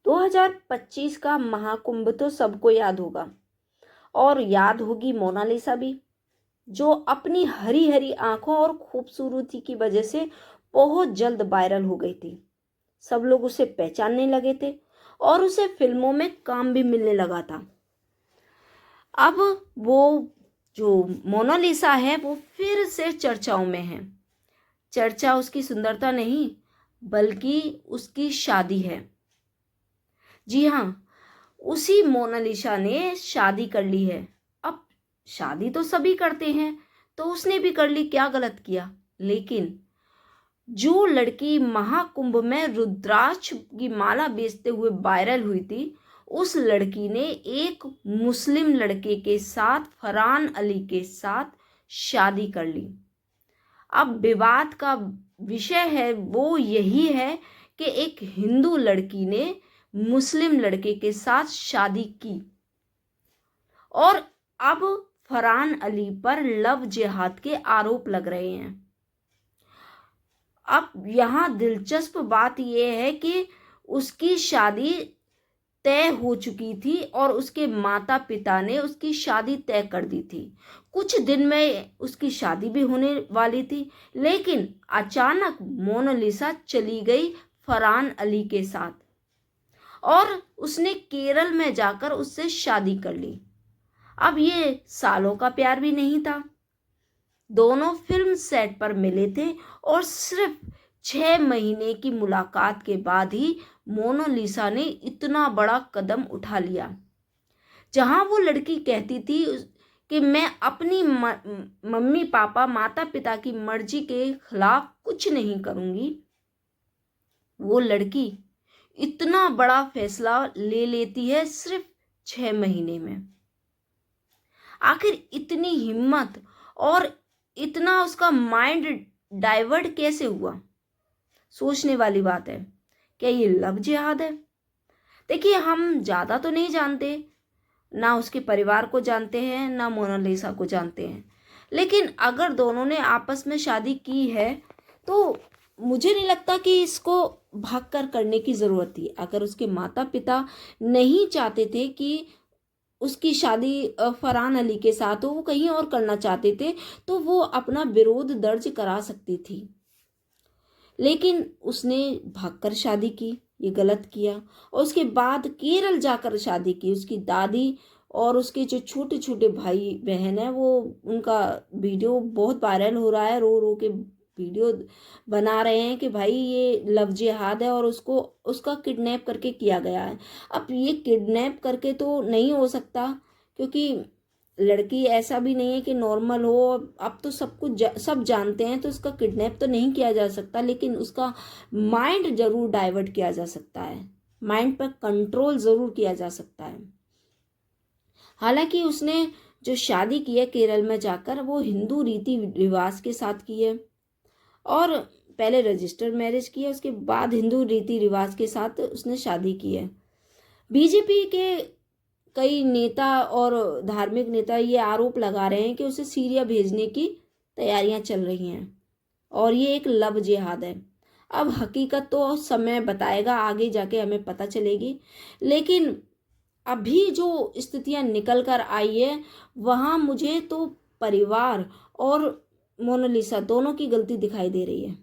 2025 का महाकुंभ तो सबको याद होगा, और याद होगी मोनालिसा भी, जो अपनी हरी हरी आंखों और खूबसूरती की वजह से बहुत जल्द वायरल हो गई थी। सब लोग उसे पहचानने लगे थे और उसे फिल्मों में काम भी मिलने लगा था। अब वो जो मोनालिसा है वो फिर से चर्चाओं में है। चर्चा उसकी सुंदरता नहीं, बल्कि उसकी शादी है। जी हाँ, उसी मोनालिसा ने शादी कर ली है। अब शादी तो सभी करते हैं, तो उसने भी कर ली, क्या गलत किया। लेकिन जो लड़की महाकुंभ में रुद्राक्ष की माला बेचते हुए वायरल हुई थी, उस लड़की ने एक मुस्लिम लड़के के साथ, फरहान अली के साथ शादी कर ली। अब विवाद का विषय है वो यही है कि एक हिंदू लड़की ने मुस्लिम लड़के के साथ शादी की, और अब फरहान अली पर लव जिहाद के आरोप लग रहे हैं। अब यहाँ दिलचस्प बात यह है कि उसकी शादी तय हो चुकी थी और उसके माता पिता ने उसकी शादी तय कर दी थी। कुछ दिन में उसकी शादी भी होने वाली थी, लेकिन अचानक मोनालिसा चली गई फरहान अली के साथ और उसने केरल में जाकर उससे शादी कर ली। अब ये सालों का प्यार भी नहीं था, दोनों फिल्म सेट पर मिले थे और सिर्फ 6 महीने की मुलाकात के बाद ही मोनालिसा ने इतना बड़ा कदम उठा लिया। जहां वो लड़की कहती थी कि मैं अपनी मम्मी पापा माता पिता की मर्जी के खिलाफ कुछ नहीं करूंगी, वो लड़की इतना बड़ा फैसला ले लेती है सिर्फ 6 महीने में। आखिर इतनी हिम्मत और इतना उसका माइंड डाइवर्ट कैसे हुआ? सोचने वाली बात है। क्या ये लव जिहाद है? देखिए, हम ज़्यादा तो नहीं जानते, ना उसके परिवार को जानते हैं, ना मोनालिसा को जानते हैं, लेकिन अगर दोनों ने आपस में शादी की है तो मुझे नहीं लगता कि इसको भागकर करने की ज़रूरत थी। अगर उसके माता पिता नहीं चाहते थे कि उसकी शादी फरहान अली के साथ हो, वो कहीं और करना चाहते थे, तो वो अपना विरोध दर्ज करा सकती थी। लेकिन उसने भागकर शादी की, ये गलत किया। और उसके बाद केरल जाकर शादी की। उसकी दादी और उसके जो छोटे छोटे भाई बहन है, वो उनका वीडियो बहुत वायरल हो रहा है, रो रो के वीडियो बना रहे हैं कि भाई ये लव जिहाद है और उसको उसका किडनैप करके किया गया है। अब ये किडनैप करके तो नहीं हो सकता, क्योंकि लड़की ऐसा भी नहीं है कि नॉर्मल हो। अब तो सब कुछ सब जानते हैं, तो उसका किडनैप तो नहीं किया जा सकता, लेकिन उसका माइंड जरूर डाइवर्ट किया जा सकता है, माइंड पर कंट्रोल जरूर किया जा सकता है। हालांकि उसने जो शादी की है केरल में जाकर, वो हिंदू रीति रिवाज के साथ की है, और पहले रजिस्टर्ड मैरिज की है, उसके बाद हिंदू रीति रिवाज के साथ उसने शादी की है। बीजेपी के कई नेता और धार्मिक नेता ये आरोप लगा रहे हैं कि उसे सीरिया भेजने की तैयारियां चल रही हैं और ये एक लव जिहाद है। अब हकीकत तो समय बताएगा, आगे जाके हमें पता चलेगी, लेकिन अभी जो स्थितियां निकल कर आई है, वहां मुझे तो परिवार और मोनालिसा दोनों की गलती दिखाई दे रही है।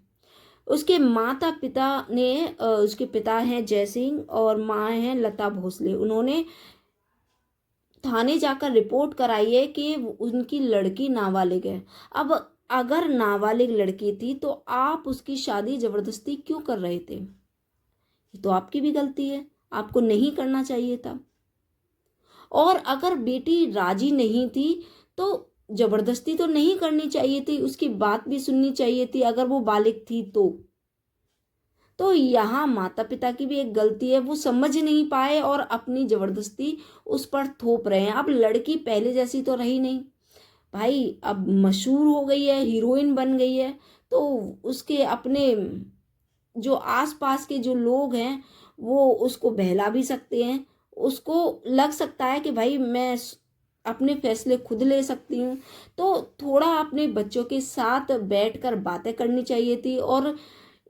उसके माता पिता ने उसके पिता हैं जय सिंह और माँ हैं लता भोसले, उन्होंने थाने जाकर रिपोर्ट कराई है कि उनकी लड़की नाबालिग है। अब अगर नाबालिग लड़की थी तो आप उसकी शादी जबरदस्ती क्यों कर रहे थे? ये तो आपकी भी गलती है, आपको नहीं करना चाहिए था। और अगर बेटी राजी नहीं थी तो जबरदस्ती तो नहीं करनी चाहिए थी, उसकी बात भी सुननी चाहिए थी अगर वो बालिग थी तो यहाँ माता पिता की भी एक गलती है, वो समझ नहीं पाए और अपनी जबरदस्ती उस पर थोप रहे हैं। अब लड़की पहले जैसी तो रही नहीं भाई, अब मशहूर हो गई है, हीरोइन बन गई है, तो उसके अपने जो आसपास के जो लोग हैं वो उसको बहला भी सकते हैं। उसको लग सकता है कि भाई मैं अपने फैसले खुद ले सकती हूँ। तो थोड़ा अपने बच्चों के साथ बैठकर बातें करनी चाहिए थी, और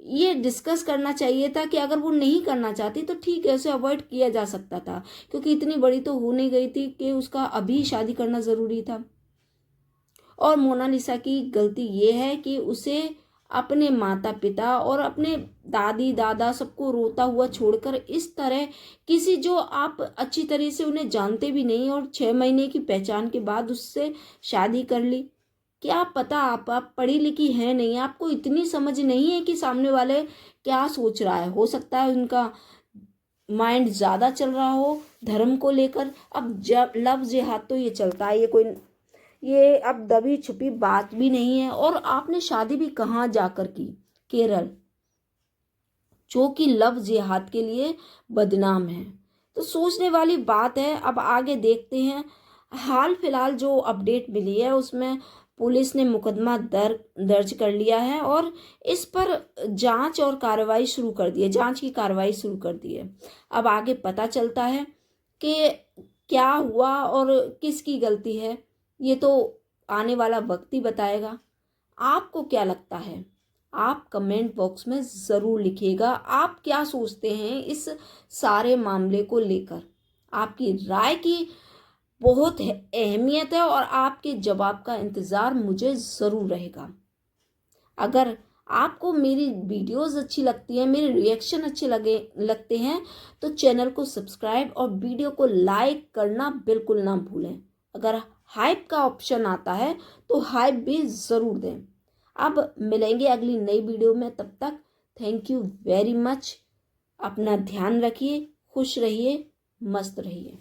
ये डिस्कस करना चाहिए था कि अगर वो नहीं करना चाहती तो ठीक है, उसे अवॉइड किया जा सकता था, क्योंकि इतनी बड़ी तो हो नहीं गई थी कि उसका अभी शादी करना ज़रूरी था। और मोनालिसा की गलती ये है कि उसे अपने माता पिता और अपने दादी दादा सबको रोता हुआ छोड़कर इस तरह किसी जो आप अच्छी तरह से उन्हें जानते भी नहीं और 6 महीने की पहचान के बाद उससे शादी कर ली। क्या पता, आप पढ़ी लिखी है नहीं, आपको इतनी समझ नहीं है कि सामने वाले क्या सोच रहा है। हो सकता है उनका माइंड ज़्यादा चल रहा हो धर्म को लेकर। अब जब लव जिहाद तो ये चलता है, ये अब दबी छुपी बात भी नहीं है। और आपने शादी भी कहाँ जाकर की? केरल, जो कि लव जिहाद के लिए बदनाम है। तो सोचने वाली बात है। अब आगे देखते हैं। हाल फिलहाल जो अपडेट मिली है उसमें पुलिस ने मुकदमा दर्ज कर लिया है और इस पर जांच और कार्रवाई शुरू कर दी है, जांच की कार्रवाई शुरू कर दी है। अब आगे पता चलता है कि क्या हुआ और किसकी गलती है, ये तो आने वाला वक्त ही बताएगा। आपको क्या लगता है? आप कमेंट बॉक्स में ज़रूर लिखिएगा, आप क्या सोचते हैं इस सारे मामले को लेकर। आपकी राय की बहुत अहमियत है और आपके जवाब का इंतज़ार मुझे ज़रूर रहेगा। अगर आपको मेरी वीडियोस अच्छी लगती है, मेरे रिएक्शन अच्छे लगते हैं तो चैनल को सब्सक्राइब और वीडियो को लाइक करना बिल्कुल ना भूलें। अगर हाइप का ऑप्शन आता है तो हाइप भी ज़रूर दें। अब मिलेंगे अगली नई वीडियो में, तब तक थैंक यू वेरी मच। अपना ध्यान रखिए, खुश रहिए, मस्त रहिए।